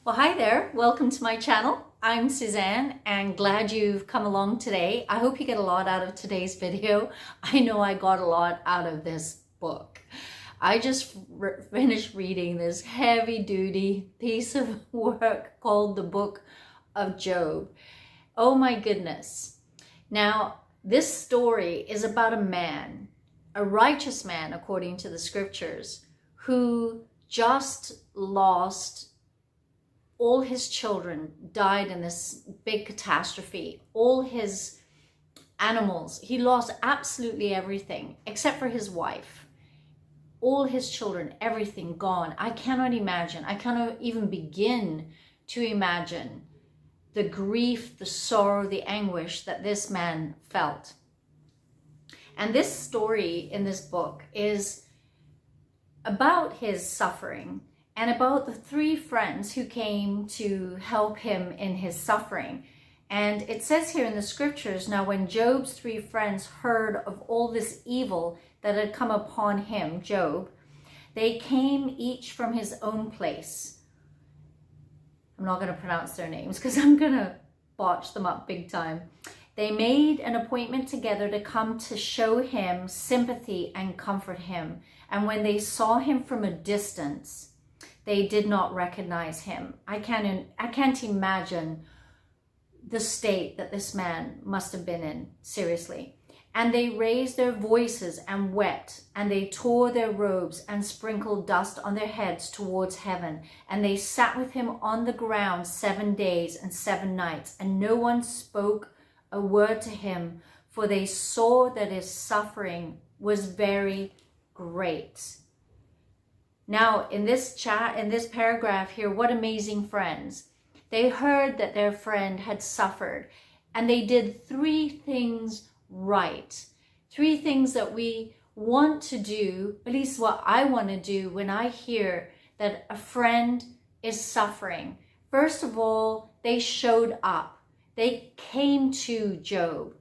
Well, hi there. Welcome to my channel. I'm Suzanne and glad you've come along today. I hope you get a lot out of today's video. I know I got a lot out of this book. I just finished reading this heavy-duty piece of work called the Book of Job. Oh my goodness. Now, this story is about a man, a righteous man according to the scriptures, who just lost all his children, died in this big catastrophe. All his animals, he lost absolutely everything except for his wife. All his children, everything gone. I cannot imagine. I cannot even begin to imagine the grief, the sorrow, the anguish that this man felt. And this story in this book is about his suffering and about the three friends who came to help him in his suffering. And it says here in the scriptures, now when Job's three friends heard of all this evil that had come upon him, Job, they came each from his own place. I'm not going to pronounce their names because I'm going to botch them up big time. They made an appointment together to come to show him sympathy and comfort him. And when they saw him from a distance, they did not recognize him. I can't imagine the state that this man must have been in, seriously. And they raised their voices and wept, and they tore their robes and sprinkled dust on their heads towards heaven. And they sat with him on the ground 7 days and 7 nights, and no one spoke a word to him, for they saw that his suffering was very great. Now, in this paragraph here, what amazing friends. They heard that their friend had suffered, and they did 3 things right. 3 things that we want to do, at least what I want to do when I hear that a friend is suffering. First of all, they showed up. They came to Job.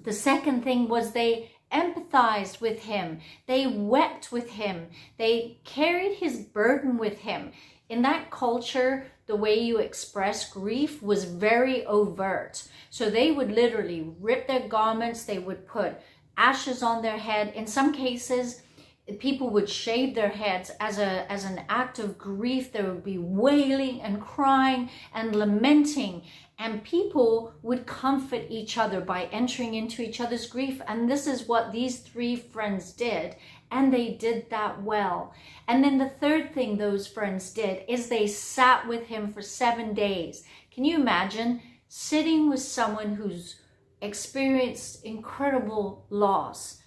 The second thing was they empathized with him. They wept with him. They carried his burden with him. In that culture, the way you express grief was very overt. So they would literally rip their garments. They would put ashes on their head. In some cases, people would shave their heads as an act of grief. There would be wailing and crying and lamenting. And people would comfort each other by entering into each other's grief. And this is what these 3 friends did. And they did that well. And then the third thing those friends did is they sat with him for 7 days. Can you imagine sitting with someone who's experienced incredible loss?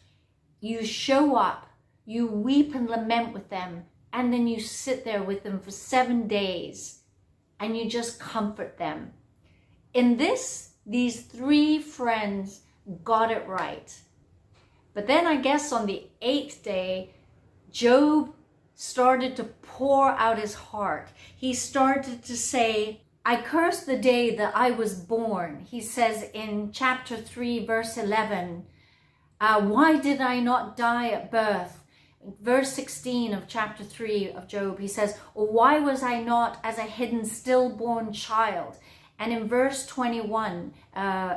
You show up, you weep and lament with them, and then you sit there with them for 7 days and you just comfort them. In these 3 friends got it right. But then I guess on the 8th day, Job started to pour out his heart. He started to say, I curse the day that I was born. He says in chapter 3, verse 11, why did I not die at birth? Verse 16 of chapter 3 of Job, he says, or why was I not as a hidden stillborn child? And in verse 21,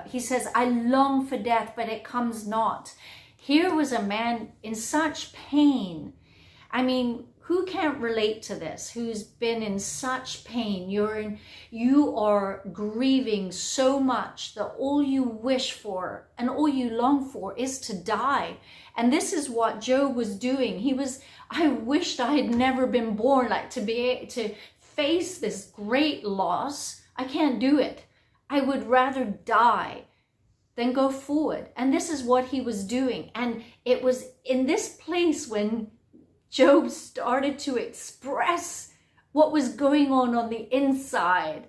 he says, I long for death, but it comes not. Here was a man in such pain. I mean, who can't relate to this? Who's been in such pain? You are grieving so much that all you wish for and all you long for is to die. And this is what Job was doing. I wished I had never been born, like to be able to face this great loss. I can't do it. I would rather die than go forward. And this is what he was doing. And it was in this place when Job started to express what was going on the inside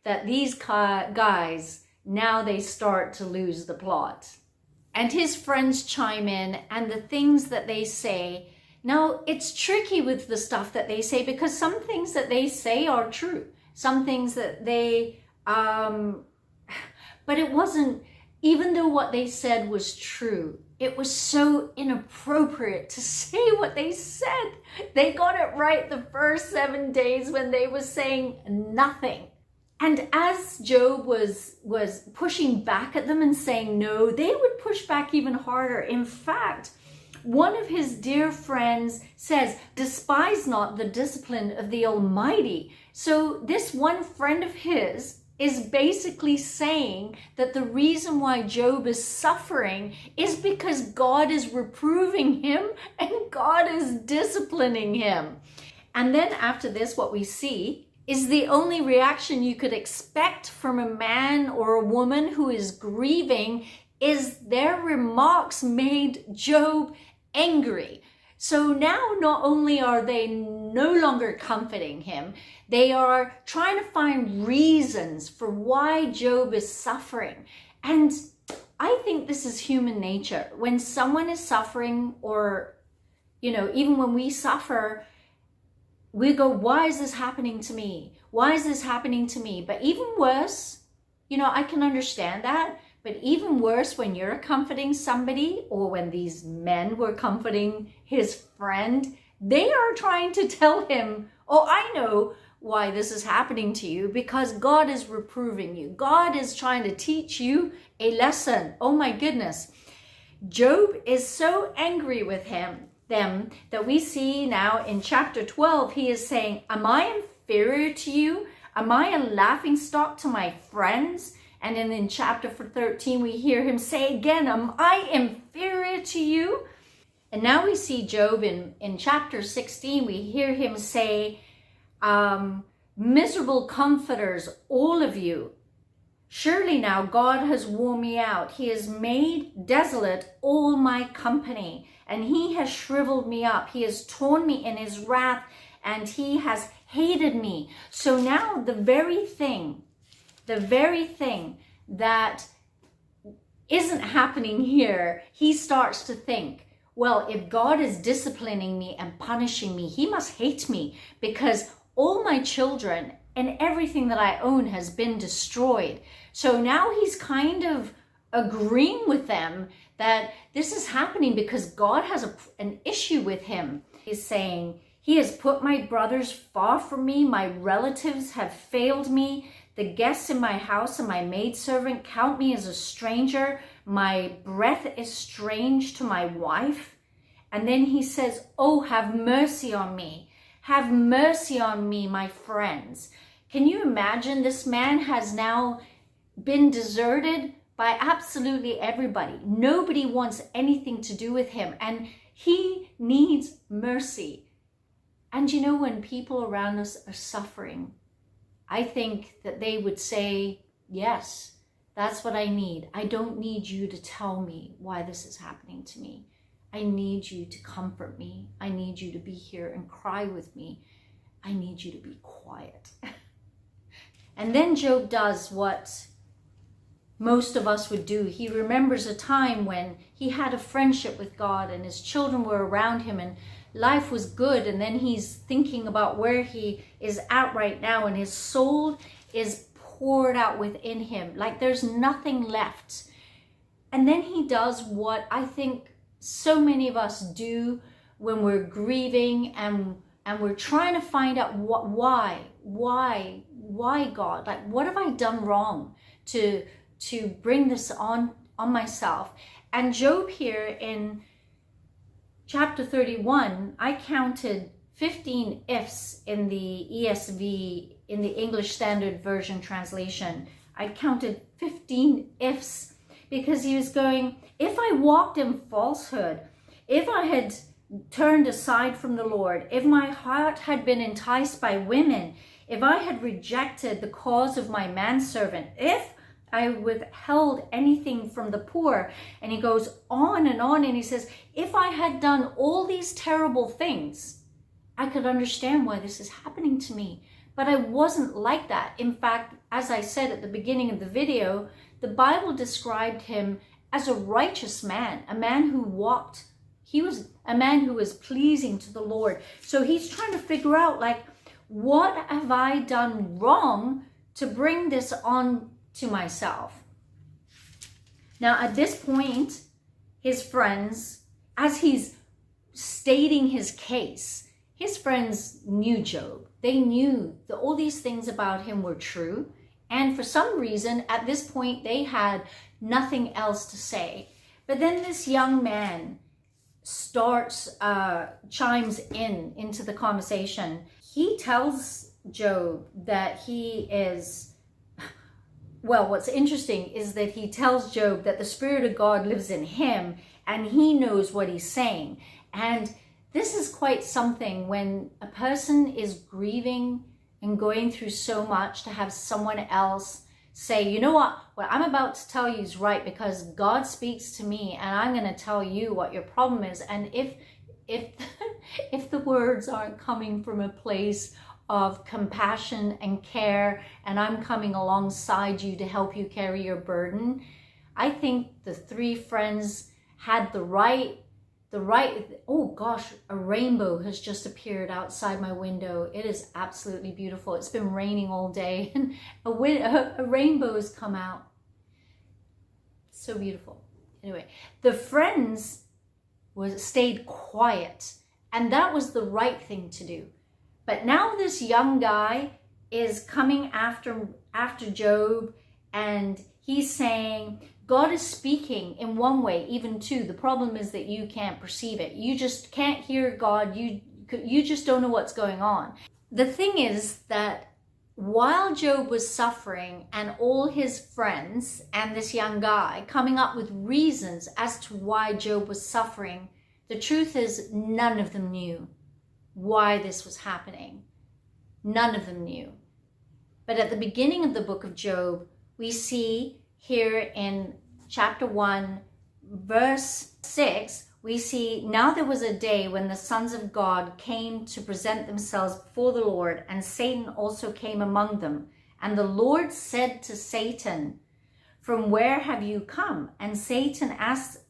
that these guys, now they start to lose the plot. And his friends chime in, and the things that they say. Now, it's tricky with the stuff that they say because some things that they say are true. Some things that they, but it wasn't, even though what they said was true, It was so inappropriate to say what they said. They got it right the first 7 days when they were saying nothing. And as Job was pushing back at them and saying no, they would push back even harder. In fact, one of his dear friends says, "Despise not the discipline of the Almighty." So this one friend of his is basically saying that the reason why Job is suffering is because God is reproving him and God is disciplining him. And then after this, what we see is the only reaction you could expect from a man or a woman who is grieving is their remarks made Job angry. So now not only are they no longer comforting him, they are trying to find reasons for why Job is suffering. And I think this is human nature. When someone is suffering, or, even when we suffer, we go, why is this happening to me? Why is this happening to me? But even worse, I can understand that. But even worse, when you're comforting somebody, or when these men were comforting his friend, they are trying to tell him, oh, I know why this is happening to you, because God is reproving you. God is trying to teach you a lesson. Oh my goodness. Job is so angry with them that we see now in chapter 12, he is saying, am I inferior to you? Am I a laughing stock to my friends? And then in chapter 13, we hear him say again, am I inferior to you? And now we see Job in chapter 16, we hear him say, miserable comforters, all of you. Surely now God has worn me out. He has made desolate all my company, and he has shriveled me up. He has torn me in his wrath, and he has hated me. So now the very thing that isn't happening here, he starts to think, well, if God is disciplining me and punishing me, he must hate me, because all my children and everything that I own has been destroyed. So now he's kind of agreeing with them that this is happening because God has an issue with him. He's saying, he has put my brothers far from me. My relatives have failed me. The guests in my house and my maidservant count me as a stranger. My breath is strange to my wife. And then he says, oh, have mercy on me. Have mercy on me, my friends. Can you imagine? This man has now been deserted by absolutely everybody. Nobody wants anything to do with him, and he needs mercy. And when people around us are suffering, I think that they would say, yes, that's what I need. I don't need you to tell me why this is happening to me. I need you to comfort me. I need you to be here and cry with me. I need you to be quiet. And then Job does what most of us would do. He remembers a time when he had a friendship with God and his children were around him and life was good. And then he's thinking about where he is at right now, and his soul is poured out within him, like there's nothing left. And then he does what I think so many of us do when we're grieving and we're trying to find out why God, like what have I done wrong to bring this on myself. And Job here in chapter 31, I counted 15 ifs in the ESV, in the English Standard Version translation. I counted 15 ifs because he was going, if I walked in falsehood, if I had turned aside from the Lord, if my heart had been enticed by women, if I had rejected the cause of my manservant, if I withheld anything from the poor. And he goes on, and he says, if I had done all these terrible things, I could understand why this is happening to me. But I wasn't like that. In fact, as I said at the beginning of the video, the Bible described him as a righteous man, a man who walked, he was a man who was pleasing to the Lord. So he's trying to figure out, like, what have I done wrong to bring this on to myself? Now, at this point, his friends, as he's stating his case, his friends knew Job. They knew that all these things about him were true. And for some reason, at this point, they had nothing else to say. But then this young man chimes into the conversation. He tells Job that he is, well, what's interesting is that he tells Job that the Spirit of God lives in him and he knows what he's saying. And this is quite something when a person is grieving and going through so much, to have someone else say, you know what I'm about to tell you is right, because God speaks to me and I'm going to tell you what your problem is. And if if the words aren't coming from a place of compassion and care, and I'm coming alongside you to help you carry your burden, I think the three friends had the right, oh gosh, a rainbow has just appeared outside my window. It is absolutely beautiful. It's been raining all day and a rainbow has come out. So beautiful. Anyway, the friends stayed quiet, and that was the right thing to do. But now this young guy is coming after Job, and he's saying, God is speaking in one way, even two. The problem is that you can't perceive it. You just can't hear God. You just don't know what's going on. The thing is that while Job was suffering, and all his friends and this young guy coming up with reasons as to why Job was suffering, the truth is none of them knew why this was happening. None of them knew. But at the beginning of the book of Job, we see here in chapter 1, verse 6, we see, now there was a day when the sons of God came to present themselves before the Lord, and Satan also came among them. And the Lord said to Satan, from where have you come? And Satan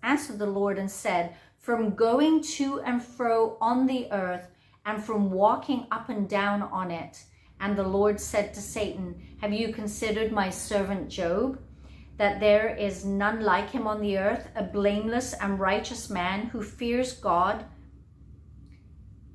answered the Lord and said, from going to and fro on the earth, and from walking up and down on it. And the Lord said to Satan, have you considered my servant Job, that there is none like him on the earth, a blameless and righteous man who fears God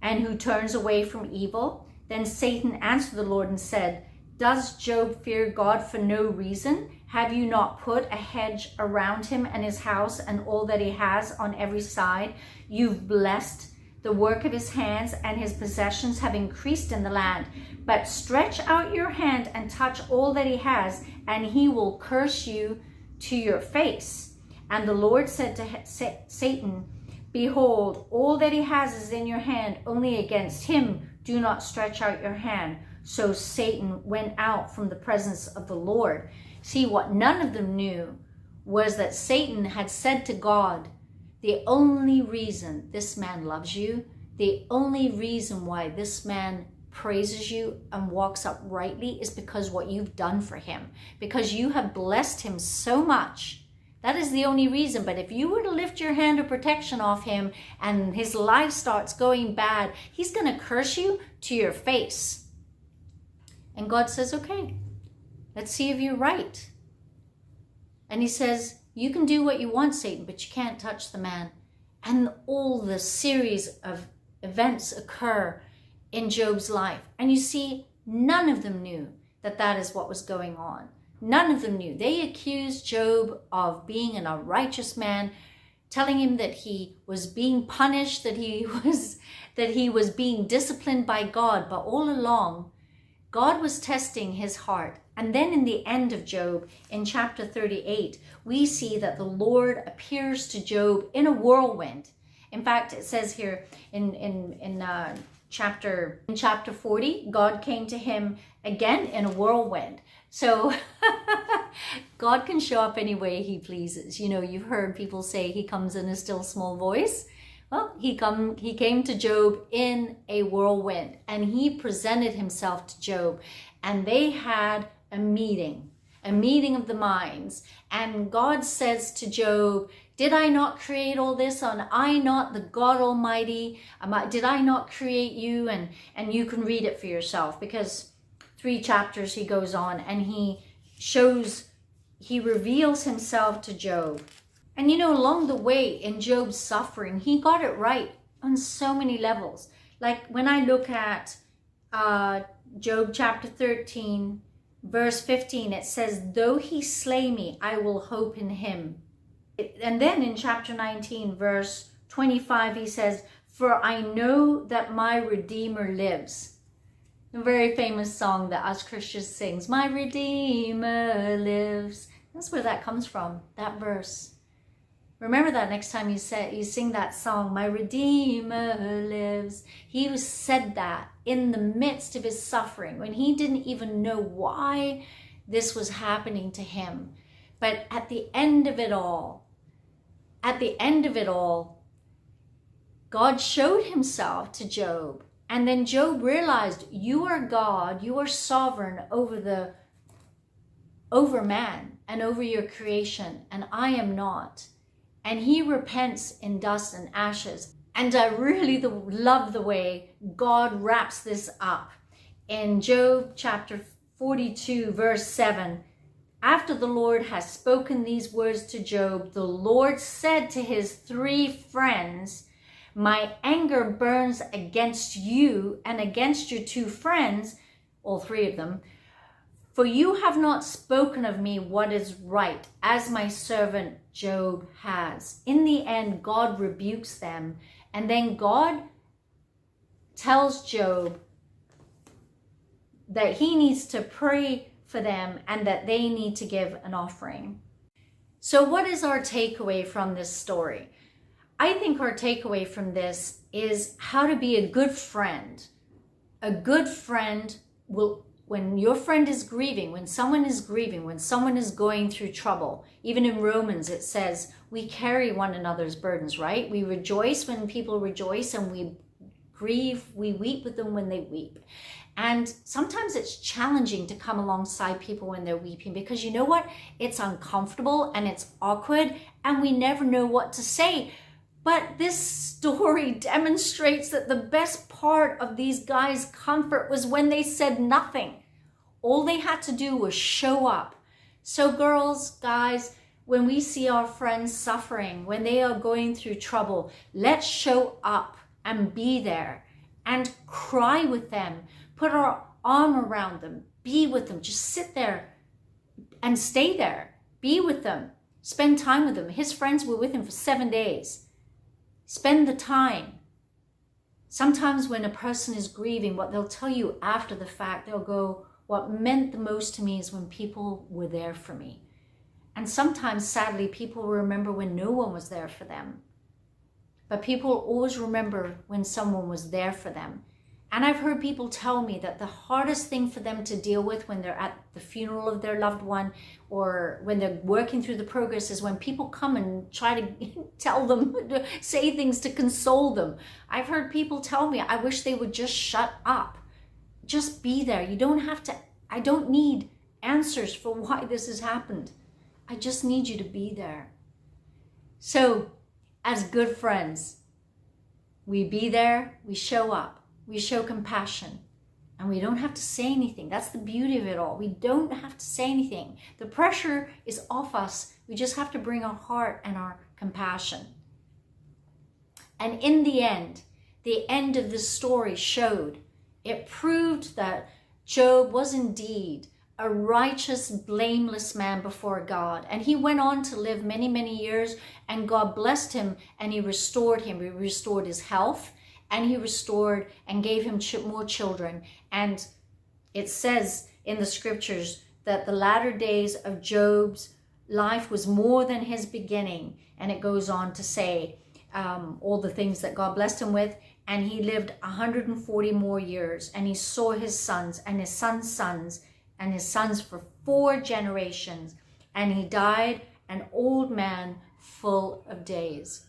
and who turns away from evil? Then Satan answered the Lord and said, does Job fear God for no reason? Have you not put a hedge around him and his house and all that he has on every side? You've blessed the work of his hands, and his possessions have increased in the land. But stretch out your hand and touch all that he has, and he will curse you to your face. And the Lord said to Satan, behold, all that he has is in your hand, only against him do not stretch out your hand. So Satan went out from the presence of the Lord. See, what none of them knew was that Satan had said to God, the only reason this man loves you, the only reason why this man praises you and walks uprightly is because what you've done for him, because you have blessed him so much. That is the only reason. But if you were to lift your hand of protection off him and his life starts going bad, he's going to curse you to your face. And God says, okay, let's see if you're right. And he says, you can do what you want, Satan, but you can't touch the man. And all the series of events occur in Job's life. And you see, none of them knew that that is what was going on. None of them knew. They accused Job of being an unrighteous man, telling him that he was being punished, that he was being disciplined by God. But all along, God was testing his heart. And then in the end of Job, in chapter 38, we see that the Lord appears to Job in a whirlwind. In fact, it says here in chapter 40, God came to him again in a whirlwind. So God can show up any way he pleases. You know, you've heard people say he comes in a still small voice. Well, he came to Job in a whirlwind, and he presented himself to Job, and they had a meeting of the minds. And God says to Job, did I not create all this? Am I not the God Almighty? Did I not create you? And you can read it for yourself, because 3 chapters he goes on and he reveals himself to Job. And you know, along the way in Job's suffering, he got it right on so many levels. Like when I look at Job chapter 13, verse 15, it says, though he slay me, I will hope in him. And then in chapter 19, verse 25, he says, for I know that my Redeemer lives. A very famous song that us Christians sings, my Redeemer lives. That's where that comes from, that verse. Remember that next time you sing that song, my Redeemer lives. He said that in the midst of his suffering, when he didn't even know why this was happening to him. But at the end of it all, God showed himself to Job. And then Job realized, you are God, you are sovereign over man and over your creation, and I am not. And he repents in dust and ashes. And I really love the way God wraps this up. In Job chapter 42, verse 7, after the Lord has spoken these words to Job, the Lord said to his 3 friends, my anger burns against you and against your 2 friends, all 3 of them, for you have not spoken of me what is right, as my servant Job has. In the end, God rebukes them. And then God tells Job that he needs to pray for them and that they need to give an offering. So what is our takeaway from this story? I think our takeaway from this is how to be a good friend. A good friend will, when your friend is grieving, when someone is going through trouble, even in Romans it says we carry one another's burdens, right? We rejoice when people rejoice, and we grieve, we weep with them when they weep. And sometimes it's challenging to come alongside people when they're weeping, because you know what? It's uncomfortable and it's awkward and we never know what to say. But this story demonstrates that the best part of these guys' comfort was when they said nothing. All they had to do was show up. So girls, guys, when we see our friends suffering, when they are going through trouble, let's show up and be there and cry with them. Put our arm around them, be with them, just sit there and stay there. Be with them, spend time with them. His friends were with him for 7 days. Spend the time. Sometimes when a person is grieving, what they'll tell you after the fact, they'll go, what meant the most to me is when people were there for me. And sometimes, sadly, people remember when no one was there for them. But people always remember when someone was there for them. And I've heard people tell me that the hardest thing for them to deal with when they're at the funeral of their loved one, or when they're working through the progress, is when people come and try to tell them, say things to console them. I've heard people tell me, I wish they would just shut up. Just be there. You don't have to, I don't need answers for why this has happened. I just need you to be there. So, as good friends, we be there, we show up. We show compassion, and we don't have to say anything. That's the beauty of it all. We don't have to say anything. The pressure is off us. We just have to bring our heart and our compassion. And in the end of the story showed, it proved that Job was indeed a righteous, blameless man before God. And he went on to live many, many years, and God blessed him and he restored him. He restored his health. And he restored and gave him more children. And it says in the scriptures that the latter days of Job's life was more than his beginning. And it goes on to say all the things that God blessed him with. And he lived 140 more years. And he saw his sons and his sons' sons and his sons for 4 generations. And he died an old man full of days.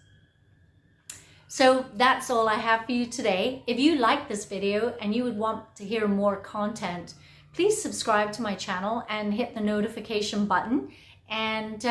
So that's all I have for you today. If you like this video and you would want to hear more content, please subscribe to my channel and hit the notification button, and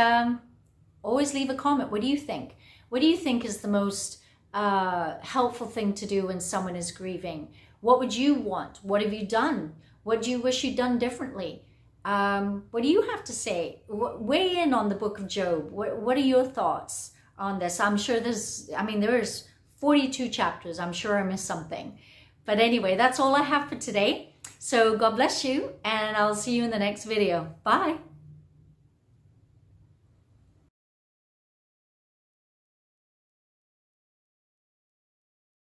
always leave a comment. What do you think? What do you think is the most helpful thing to do when someone is grieving? What would you want? What have you done? What do you wish you'd done differently? What do you have to say? Weigh in on the book of Job. What are your thoughts on this? I'm sure there's 42 chapters. I'm sure I missed something. But anyway, that's all I have for today. So God bless you, and I'll see you in the next video. Bye.